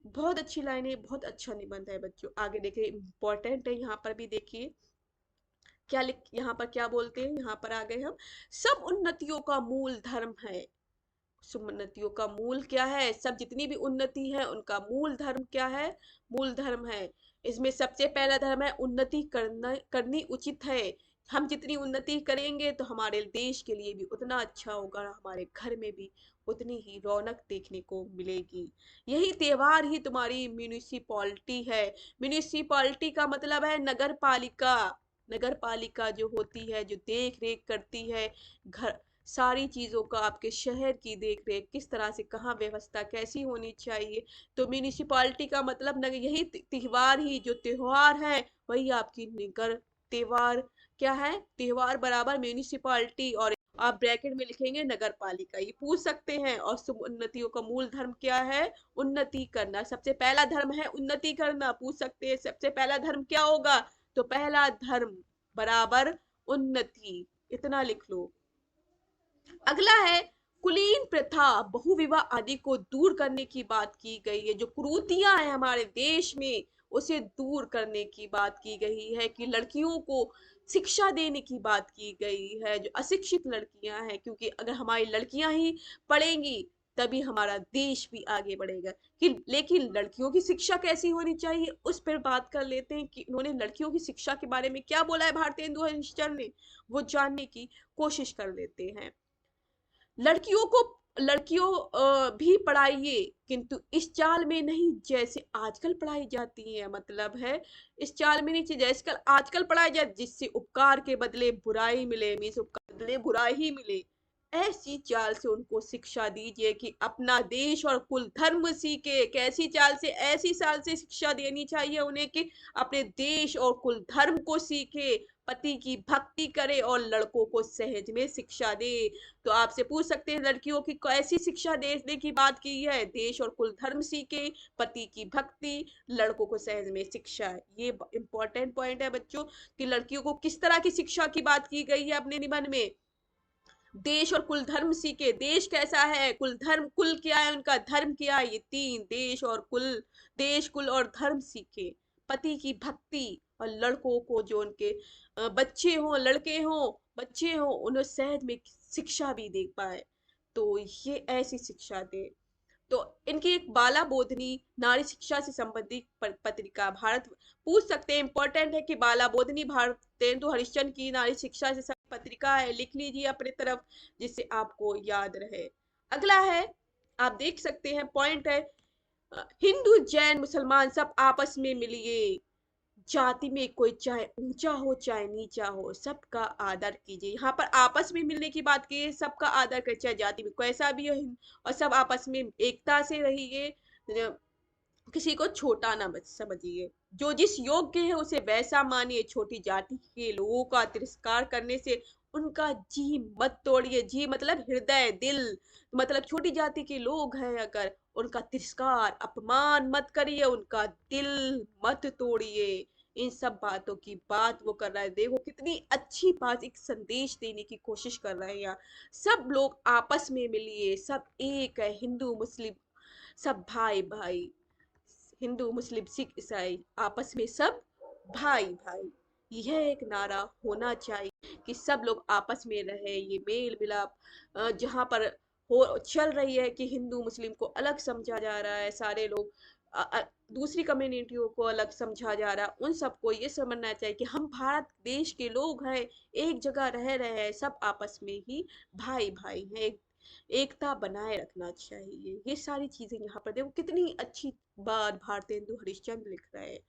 बहुत अच्छी लाइन है, बहुत अच्छा निबंध है बच्चों। आगे देखिए, इंपॉर्टेंट है, यहाँ पर भी देखिए क्या लिख, यहाँ पर क्या बोलते हैं, यहाँ पर आ गए हम। सब उन्नतियों का मूल धर्म है। सब उन्नतियों का मूल क्या है, सब जितनी भी उन्नति है उनका मूल धर्म क्या है, मूल धर्म है। इसमें सबसे पहला धर्म है उन्नति करनी उचित है। हम जितनी उन्नति करेंगे तो हमारे देश के लिए भी उतना अच्छा होगा, हमारे घर में भी उतनी ही रौनक देखने को मिलेगी। यही त्योहार ही तुम्हारी म्यूनिसिपॉलिटी है। म्यूनिसिपॉलिटी का मतलब है नगर पालिका। नगर पालिका जो होती है, जो देख रेख करती है घर सारी चीजों का, आपके शहर की देख रेख किस तरह से, कहाँ व्यवस्था कैसी होनी चाहिए। तो म्यूनिसिपॉलिटी का मतलब न यही त्योहार ही, जो त्योहार है वही आपकी नगर त्योहार क्या है, त्योहार बराबर म्यूनिसिपॉलिटी। और आप ब्रैकेट में लिखेंगे नगर पालिका, ये पूछ सकते हैं। और उन्नतियों का मूल धर्म क्या है, उन्नति करना। सबसे पहला धर्म है उन्नति करना, पूछ सकते हैं सबसे पहला धर्म क्या होगा, तो पहला धर्म बराबर उन्नति, इतना लिख लो। अगला है कुलीन प्रथा, बहुविवाह आदि को दूर करने की बात की गई है। जो कुरीतियां हैं हमारे देश में उसे दूर करने की बात की गई है कि लड़कियों को शिक्षा देने की बात की गई है, जो अशिक्षित लड़कियां हैं, क्योंकि अगर हमारी लड़कियां ही पढ़ेंगी तभी हमारा देश भी आगे बढ़ेगा। कि लेकिन लड़कियों की शिक्षा कैसी होनी चाहिए उस पर बात कर लेते हैं कि उन्होंने लड़कियों की शिक्षा के बारे में क्या बोला है भारतेंदु हरिश्चंद्र ने, वो जानने की कोशिश कर लेते हैं। लड़कियों को लड़कियों भी पढ़ाइए, किंतु इस चाल में नहीं जैसे आजकल पढ़ाई जाती है। मतलब है इस चाल में नहीं जैसे आजकल पढ़ाई जाए, जिससे उपकार के बदले बुराई मिले, मीन्स उपकार के बदले बुराई ही मिले। ऐसी चाल से उनको शिक्षा दीजिए कि अपना देश और कुल धर्म सीखे। कैसी चाल से, ऐसी चाल से शिक्षा देनी चाहिए उन्हें कि अपने देश और कुल धर्म को सीखे, पति की भक्ति करे और लड़कों को सहज में शिक्षा दे। तो आपसे पूछ सकते हैं लड़कियों की कैसी शिक्षा देने की बात की है, देश और कुल धर्म सीखे, पति की भक्ति, लड़कों को सहज में शिक्षा। ये इंपॉर्टेंट पॉइंट है बच्चों कि लड़कियों को किस तरह की शिक्षा की बात की गई है अपने निबंध में। देश और कुल धर्म सीखे, देश कैसा है, कुल धर्म, कुल क्या है उनका, धर्म क्या है, ये तीन, देश और कुल, देश कुल और धर्म सीखे, पति की भक्ति, और लड़कों को जो उनके बच्चे हों, लड़के हों, बच्चे हों, उन्हें सहज में शिक्षा भी दे पाए। तो ये ऐसी शिक्षा दे। तो इनकी एक बाला बोधनी नारी शिक्षा से संबंधित पत्रिका भारत, पूछ सकते हैं, इंपॉर्टेंट है कि बाला बोधनी भारतेंदु हरिश्चंद्र की नारी शिक्षा से संबंधित पत्रिका है, लिख लीजिए अपने तरफ जिससे आपको याद रहे। अगला है, आप देख सकते हैं, पॉइंट है, हिंदू जैन मुसलमान सब आपस में मिलिए, जाति में कोई चाहे ऊंचा हो चाहे नीचा हो सबका आदर कीजिए। यहाँ पर आपस में मिलने की बात की है, सबका आदर करिए चाहे जाति में कैसा भी हो, और सब आपस में एकता से रहिए, किसी को छोटा ना समझिए, जो जिस योग्य है उसे वैसा मानिए, छोटी जाति के लोगों का तिरस्कार करने से उनका जी मत तोड़िए। जी मतलब हृदय, दिल, मतलब छोटी जाति के लोग हैं अगर, उनका तिरस्कार अपमान मत करिए, उनका दिल मत तोड़िए। इन सब बातों की बात वो कर रहा है, देखो कितनी अच्छी बात, एक संदेश देने की कोशिश कर रहे हैं यहाँ। सब लोग आपस में मिलिए, सब एक है, हिंदू मुस्लिम सब भाई भाई, हिंदू मुस्लिम सिख ईसाई आपस में सब भाई भाई, यह एक नारा होना चाहिए कि सब लोग आपस में रहे। ये मेल मिलाप जहाँ पर हो चल रही है कि हिंदू मुस्लिम को अलग समझा जा रहा है, सारे लोग दूसरी कम्युनिटियों को अलग समझा जा रहा है, उन सबको ये समझना चाहिए कि हम भारत देश के लोग हैं, एक जगह रह रहे हैं, सब आपस में ही भाई भाई हैं, एकता बनाए रखना चाहिए। ये सारी चीजें यहाँ पर देखो कितनी अच्छी बात भारतेंदु हरिश्चंद्र लिख रहे हैं।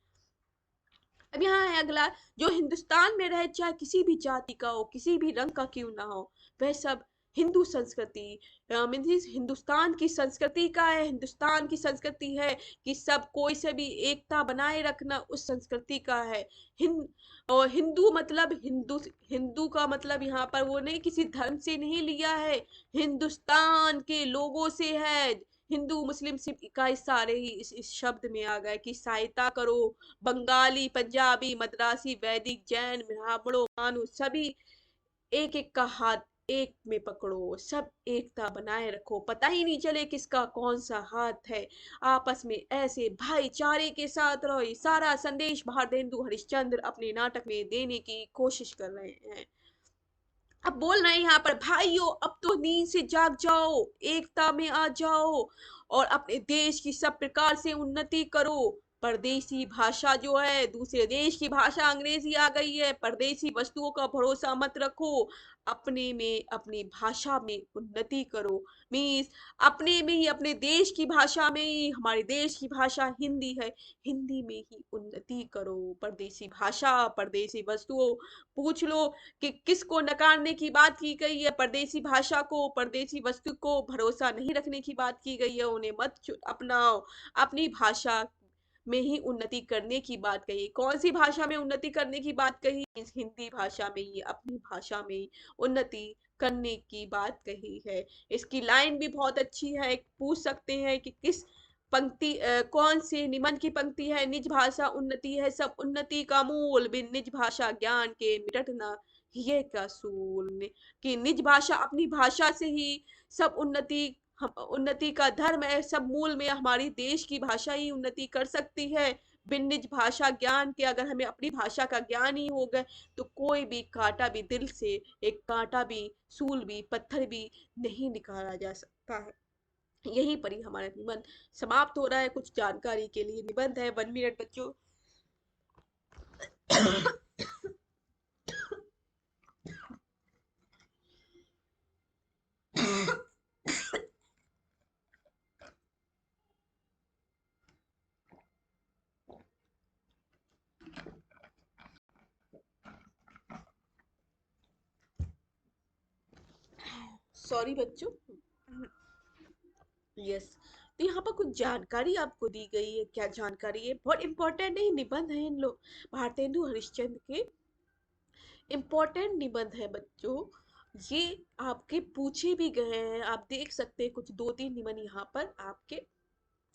अब यहाँ है अगला, जो हिंदुस्तान में रहे चाहे किसी भी जाति का हो, किसी भी रंग का क्यों ना हो, वह सब हिंदू संस्कृति, मीन्स हिंदुस्तान की संस्कृति का है, हिंदुस्तान की संस्कृति है कि सब कोई से भी एकता बनाए रखना उस संस्कृति का है। हिंद और हिंदू मतलब हिंदू, हिंदू का मतलब यहाँ पर वो नहीं किसी धर्म से नहीं लिया है, हिंदुस्तान के लोगों से है। हिंदू मुस्लिम सिर्फ इकाई सारे ही इस शब्द में आ गए कि सहायता करो, बंगाली पंजाबी मद्रासी वैदिक जैन ब्राह्मणों मानु सभी एक एक का हाथ एक में पकड़ो, सब एकता बनाए रखो, पता ही नहीं चले किसका कौन सा हाथ है, आपस में ऐसे भाईचारे के साथ रहो। ये सारा संदेश भारतेंदु हरिश्चंद्र अपने नाटक में देने की कोशिश कर रहे हैं। अब बोल रहे हैं यहाँ पर, भाइयों अब तो नींद से जाग जाओ, एकता में आ जाओ और अपने देश की सब प्रकार से उन्नति करो। परदेसी भाषा जो है, दूसरे देश की भाषा अंग्रेजी आ गई है, परदेसी वस्तुओं का भरोसा मत रखो, अपने में अपनी भाषा में उन्नति करो। मीन्स अपने में ही, अपने देश की भाषा में ही, हमारे देश की भाषा हिंदी है, हिंदी में ही उन्नति करो। परदेसी भाषा परदेसी वस्तुओं, पूछ लो कि किसको नकारने की बात की गई है, परदेसी भाषा को, परदेसी वस्तु को भरोसा नहीं रखने की बात की गई है, उन्हें मत अपनाओ, अपनी भाषा में ही उन्नति करने की बात कही। कौन सी भाषा में उन्नति करने की बात कही? इस हिंदी भाषा में ही, अपनी भाषा में ही उन्नति करने की बात कही है। इसकी लाइन भी बहुत अच्छी है, पूछ सकते हैं कि किस पंक्ति कौन से निबंध की पंक्ति है? निज भाषा उन्नति है सब उन्नति का मूल, बिन निज भाषा ज्ञान के मिटत ना ये का सूल। कि निज भाषा, अपनी भाषा से ही सब उन्नति, उन्नति का धर्म है, सब मूल में हमारी देश की भाषा ही उन्नति कर सकती है। बिन निज भाषा ज्ञान के, अगर हमें अपनी भाषा का ज्ञान ही हो गए तो कोई भी कांटा भी दिल से, एक कांटा भी, सूल भी, पत्थर भी नहीं निकाला जा सकता है। यहीं पर ही हमारा निबंध समाप्त हो रहा है। कुछ जानकारी के लिए निबंध है, 1 मिनट बच्चों। सॉरी बच्चों। यस, तो यहाँ पर कुछ जानकारी आपको दी गई है। क्या जानकारी है? बहुत इंपॉर्टेंट है, निबंध है इन लोग भारतेंदु हरिश्चंद्र के, इम्पोर्टेंट निबंध है बच्चों। ये आपके पूछे भी गए हैं, आप देख सकते हैं कुछ 2-3 निबंध यहाँ पर आपके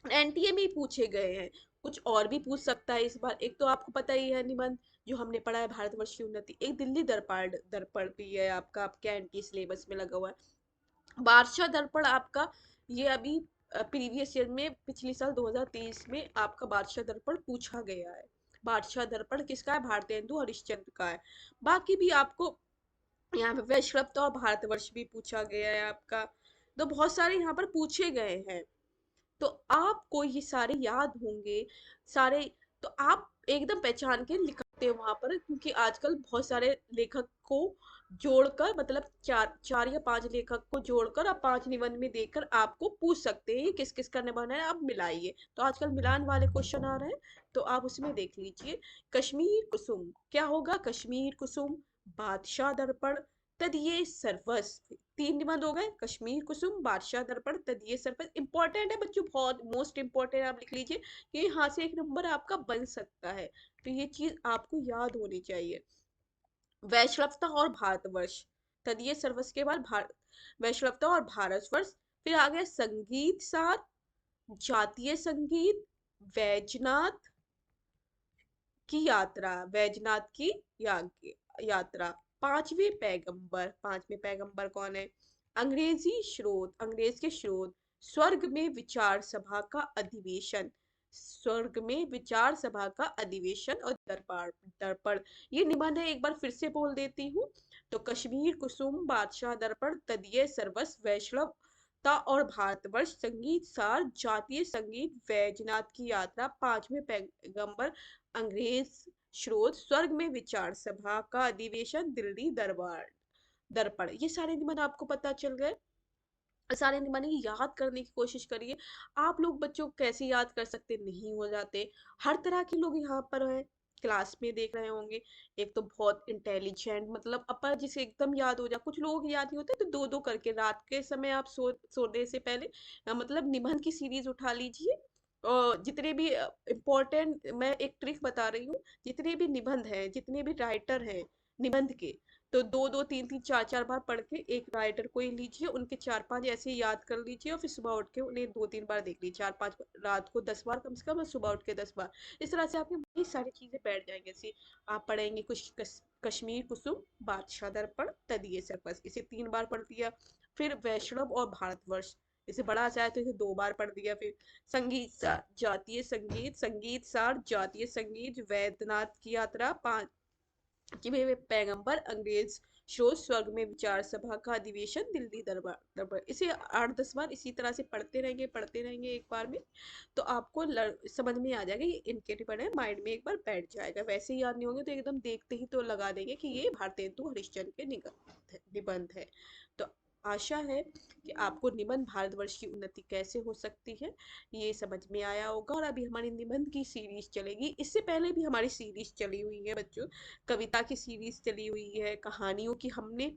एनटीए में ही पूछे गए हैं। कुछ और भी पूछ सकता है इस बार। एक तो आपको पता ही है निबंध जो हमने पढ़ा है भारतवर्ष की उन्नति, एक दिल्ली दर्पण दर्पण भी है आपका, आपके एनटीए सिलेबस में लगा हुआ है। बादशाह दर्पण आपका, ये अभी प्रीवियस ईयर में पिछले साल 2023 में आपका बादशाह दर्पण पूछा गया है। बादशाह दर्पण किसका है? भारतेंदु हरिश्चंद्र का है। बाकी भी आपको यहाँ पे वैश्रव्य और भारतवर्ष भी पूछा गया है आपका, तो बहुत सारे यहाँ पर पूछे गए हैं। तो आपको ये सारे याद होंगे सारे, तो आप एकदम पहचान के लिखते हो वहां पर, क्योंकि आजकल बहुत सारे लेखक को जोड़कर, मतलब चार चार या पांच लेखक को जोड़कर आप पांच निबंध में देकर आपको पूछ सकते हैं ये किस किस का निबंध है, आप मिलाइए। तो आजकल मिलान वाले क्वेश्चन आ रहे हैं, तो आप उसमें देख लीजिए। कश्मीर कुसुम क्या होगा? कश्मीर कुसुम, बादशाह दर्पण, तदिये सर्वस्व। तीन निबंध हो गए, कश्मीर कुसुम, बादशाह दर्पण, तदिये सर्वस्व। इंपॉर्टेंट है बच्चों, बहुत मोस्ट इंपॉर्टेंट, आप लिख लीजिए कि यहाँ से एक नंबर आपका बन सकता है। तो ये चीज आपको याद होनी चाहिए। वैश्रवता और भारतवर्ष, तदीय सर्वस्व के बाद भारत, वैश्रवता और भारतवर्ष। फिर आ गया संगीत सार, जातीय संगीत, वैजनाथ की यात्रा, वैजनाथ की यात्रा। पांचवें पैगंबर कौन है? अंग्रेजी स्रोत, अंग्रेज के स्रोत। स्वर्ग में विचार सभा का अधिवेशन, स्वर्ग में विचार सभा का अधिवेशन और दरबार दर्पण। ये निबंध है, एक बार फिर से बोल देती हूँ। तो कश्मीर कुसुम, बादशाह दर्पण, तदीय सर्वस्व, वैष्णवता और भारतवर्ष, संगीत सार, जातीय संगीत, वैजनाथ की यात्रा, पांचवें पैगंबर, अंग्रेज स्रोत, स्वर्ग में विचार सभा का अधिवेशन, दिल्ली दरबार दर्पण। ये सारे निबंध आपको पता चल गए। सारे निबंध याद करने की कोशिश करिए। आप लोग बच्चों कैसे याद कर सकते, नहीं हो जाते। हर तरह के लोग यहाँ पर हैं, क्लास में देख रहे होंगे। एक तो बहुत इंटेलिजेंट, मतलब अपर जिसे एकदम याद हो जाए, कुछ लोग याद नहीं होते, तो दो दो करके रात के समय आप सोने से पहले मतलब निबंध की सीरीज उठा लीजिए। और जितने भी इम्पोर्टेंट, मैं एक ट्रिक बता रही हूँ, जितने भी निबंध हैं, जितने भी राइटर हैं निबंध के, तो दो दो तीन तीन चार चार बार पढ़ के एक राइटर को ही लीजिए, उनके चार पांच ऐसे ही याद कर लीजिए, और फिर सुबह उठ के उन्हें दो तीन बार देख लीजिए, चार पांच, रात को 10 बार कम से कम और सुबह उठ के 10 बार। इस तरह से आपकी बहुत सारी चीजें बैठ जाएंगी। ऐसे आप पढ़ेंगे कुछ कश्मीर कुसुम, बादशाह दर्पण, तदीय सर्वस्व, इसे 3 बार पढ़ दिया। फिर वैष्णव और भारतवर्ष, इसे बड़ा चाहे तो इसे 2 बार पढ़ दिया। फिर संगीत सार, जातीय संगीत, संगीत सार, जातीय संगीत, वैद्यनाथ की यात्रा, कि वे पैगंबर, अंग्रेज शोध, स्वर्ग में विचार सभा का अधिवेशन, दिल्ली दरबार दरबार। इसे 8-10 बार इसी तरह से पढ़ते रहेंगे एक बार में, तो आपको समझ में आ जाएगा, ये इनके डिपेंड है, माइंड में एक बार बैठ जाएगा। वैसे ही याद नहीं होंगे तो एकदम देखते ही तो लगा देंगे कि ये भारतेंदु हरिश्चंद्र के निबंध है। तो आशा है कि आपको निबंध भारतवर्ष की उन्नति कैसे हो सकती है ये समझ में आया होगा। और अभी हमारी निबंध की सीरीज चलेगी, इससे पहले भी हमारी सीरीज चली हुई है बच्चों, कविता की सीरीज चली हुई है, कहानियों की हमने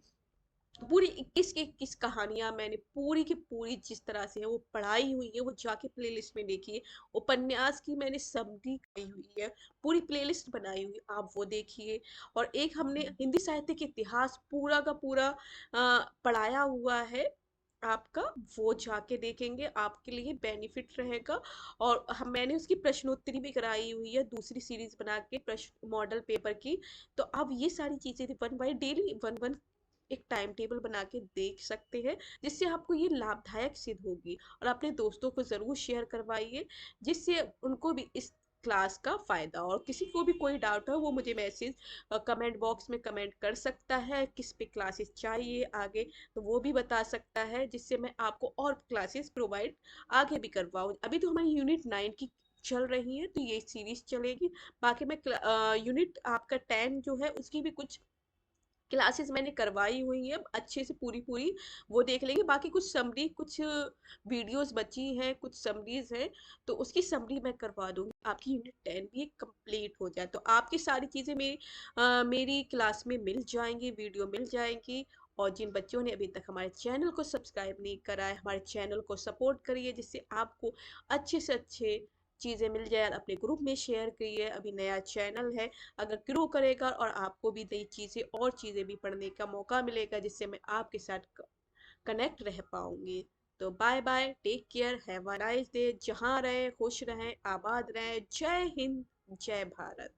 पूरी 21 कहानियां मैंने पूरी की पूरी जिस तरह से है वो पढ़ाई हुई है, वो जाके प्लेलिस्ट में देखिए। उपन्यास की मैंने समरी करी हुई है, पूरी प्लेलिस्ट बनाई हुई है, आप वो देखिए। और एक हमने हिंदी साहित्य के इतिहास पूरा का पूरा पढ़ाया हुआ है आपका, वो जाके देखेंगे, आपके लिए बेनिफिट रहेगा। और मैंने उसकी प्रश्नोत्तरी भी कराई हुई है दूसरी सीरीज बना के, प्रश्न मॉडल पेपर की। तो अब ये सारी चीजें one by daily one one एक टाइम टेबल बना के देख सकते हैं, जिससे आपको ये लाभदायक सिद्ध होगी। और अपने दोस्तों को जरूर शेयर करवाइए, जिससे उनको भी इस क्लास का फायदा हो। और किसी को भी कोई डाउट हो वो मुझे मैसेज कमेंट बॉक्स में कमेंट कर सकता है, किस पे क्लासेस चाहिए आगे, तो वो भी बता सकता है, जिससे मैं आपको और क्लासेस प्रोवाइड आगे भी करवाऊँ। अभी तो हमारी यूनिट 9 की चल रही है, तो ये सीरीज चलेगी। बाकी मैं यूनिट आपका 10 जो है उसकी भी कुछ क्लासेस मैंने करवाई हुई है अच्छे से, पूरी पूरी वो देख लेंगे। बाकी कुछ समरी, कुछ वीडियोस बची हैं, कुछ समरीज हैं, तो उसकी समरी मैं करवा दूंगी, आपकी यूनिट 10 भी कंप्लीट हो जाए, तो आपकी सारी चीज़ें मेरी क्लास में मिल जाएंगी, वीडियो मिल जाएंगी। और जिन बच्चों ने अभी तक हमारे चैनल को सब्सक्राइब नहीं करा है, हमारे चैनल को सपोर्ट करिए, जिससे आपको अच्छे से अच्छे चीज़ें मिल जाए। अपने ग्रुप में शेयर करिए, अभी नया चैनल है, अगर ग्रो करेगा और आपको भी नई चीज़ें और चीज़ें भी पढ़ने का मौका मिलेगा, जिससे मैं आपके साथ कनेक्ट रह पाऊंगी। तो bye bye, take care, have a nice day, जहाँ रहें खुश रहें, आबाद रहें। जय हिंद, जय भारत।